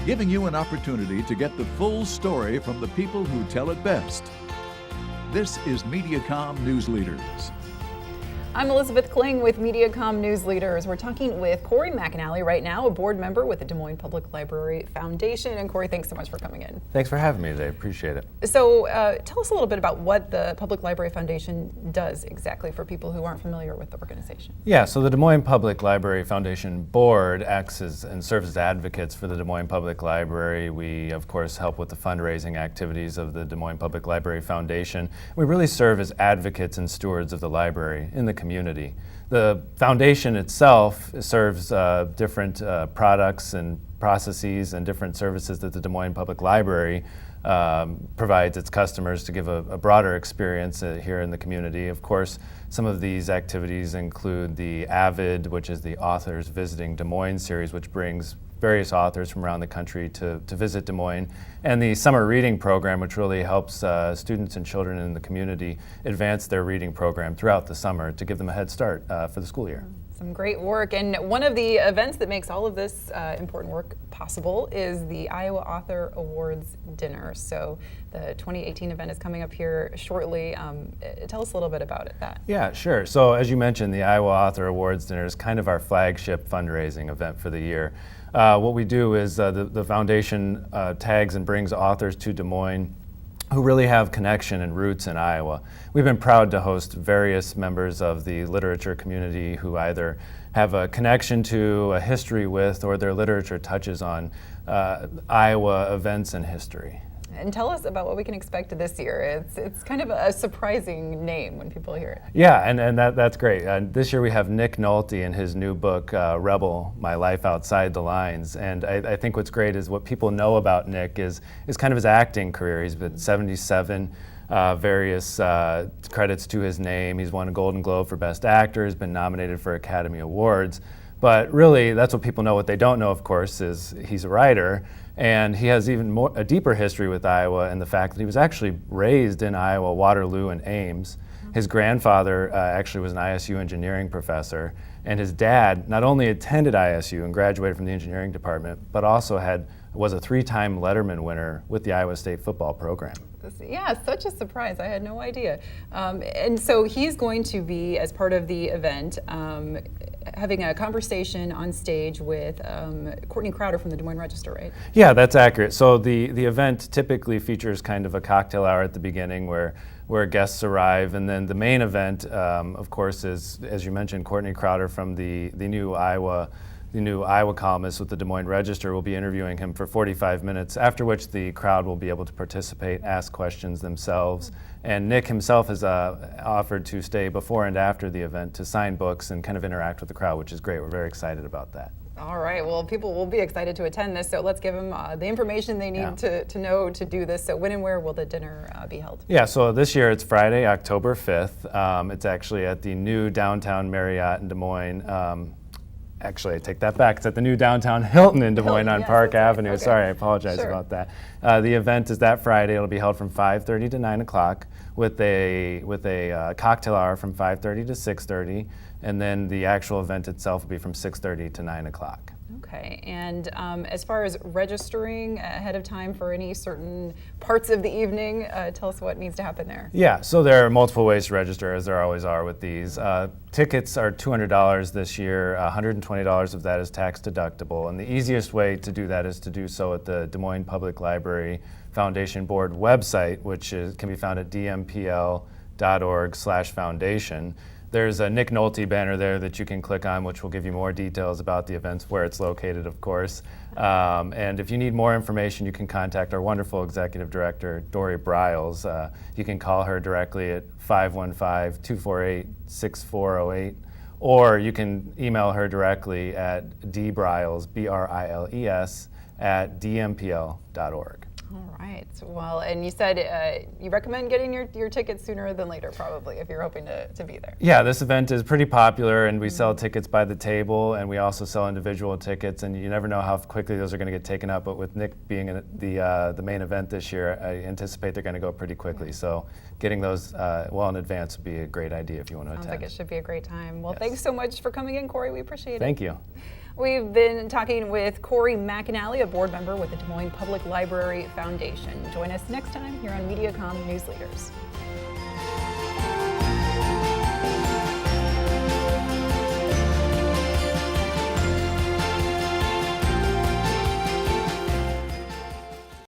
giving you an opportunity to get the full story from the people who tell it best. This is Mediacom Newsleaders. I'm Elizabeth Kling with Mediacom Newsleaders. We're talking with Cory McAnelly right now, a board member with the Des Moines Public Library Foundation. And Cory, thanks so much for coming in. Thanks for having me today. Appreciate it. So tell us a little bit about what the Public Library Foundation does exactly for people who aren't familiar with the organization. Yeah, so the Des Moines Public Library Foundation Board acts as and serves as advocates for the Des Moines Public Library. We, of course, help with the fundraising activities of the Des Moines Public Library Foundation. We really serve as advocates and stewards of the library in the community. The foundation itself serves different products and processes and different services that the Des Moines Public Library provides its customers to give a broader experience here in the community. Of course, some of these activities include the AVID, which is the Authors Visiting Des Moines series, which brings various authors from around the country to visit Des Moines, and the summer reading program, which really helps students and children in the community advance their reading program throughout the summer to give them a head start for the school year. Some great work, and one of the events that makes all of this important work possible is the Iowa Author Awards Dinner. So the 2018 event is coming up here shortly. Tell us a little bit about it. Yeah, sure. So as you mentioned, the Iowa Author Awards Dinner is kind of our flagship fundraising event for the year. What we do is the foundation tags and brings authors to Des Moines who really have connection and roots in Iowa. We've been proud to host various members of the literature community who either have a connection to, a history with, or their literature touches on Iowa events and history. And tell us about what we can expect this year. It's kind of a surprising name when people hear it. Yeah, and that's great. This year we have Nick Nolte in his new book, Rebel, My Life Outside the Lines. And I think what's great is what people know about Nick is kind of his acting career. He's been 77, various credits to his name. He's won a Golden Globe for Best Actor, has been nominated for Academy Awards. But really, that's what people know. What they don't know, of course, is he's a writer, and he has even a deeper history with Iowa and the fact that he was actually raised in Iowa, Waterloo, and Ames. His grandfather actually was an ISU engineering professor, and his dad not only attended ISU and graduated from the engineering department, but also was a 3-time Letterman winner with the Iowa State football program. Yeah, such a surprise. I had no idea. And so he's going to be, as part of the event, having a conversation on stage with Courtney Crowder from the Des Moines Register, right? Yeah, that's accurate. So the event typically features kind of a cocktail hour at the beginning where guests arrive, and then the main event, of course, is, as you mentioned, Courtney Crowder from the new Iowa columnist with the Des Moines Register will be interviewing him for 45 minutes, after which the crowd will be able to participate, ask questions themselves. And Nick himself has offered to stay before and after the event to sign books and kind of interact with the crowd, which is great. We're very excited about that. All right, well, people will be excited to attend this, so let's give them the information they need to know to do this. So when and where will the dinner be held? Yeah, so this year it's Friday, October 5th. It's actually at the new downtown Marriott in Des Moines. Actually, I take that back. It's at the new downtown Hilton in Des Moines on Park Avenue. Right. Okay. Sorry, I apologize about that. The event is that Friday. It'll be held from 5:30 to 9 o'clock with a cocktail hour from 5:30 to 6:30, and then the actual event itself will be from 6:30 to 9 o'clock. Okay, and as far as registering ahead of time for any certain parts of the evening, tell us what needs to happen there. Yeah, so there are multiple ways to register, as there always are with these. Tickets are $200 this year. $120 of that is tax deductible, and the easiest way to do that is to do so at the Des Moines Public Library Foundation Board website, which can be found at dmpl.org/foundation. There's a Nick Nolte banner there that you can click on, which will give you more details about the events, where it's located, of course. And if you need more information, you can contact our wonderful executive director, Dory Briles. You can call her directly at 515-248-6408, or you can email her directly at dbriles, B-R-I-L-E-S, at dmpl.org. All right. Well, and you said you recommend getting your tickets sooner than later, probably, if you're hoping to be there. Yeah, this event is pretty popular, and we sell tickets by the table, and we also sell individual tickets, and you never know how quickly those are going to get taken up. But with Nick being in the main event this year, I anticipate they're going to go pretty quickly. So getting those well in advance would be a great idea if you want to attend. Sounds like it should be a great time. Well, thanks so much for coming in, Cory. We appreciate it. Thank you. We've been talking with Cory McAnelly, a board member with the Des Moines Public Library Foundation. Join us next time here on Mediacom Newsleaders.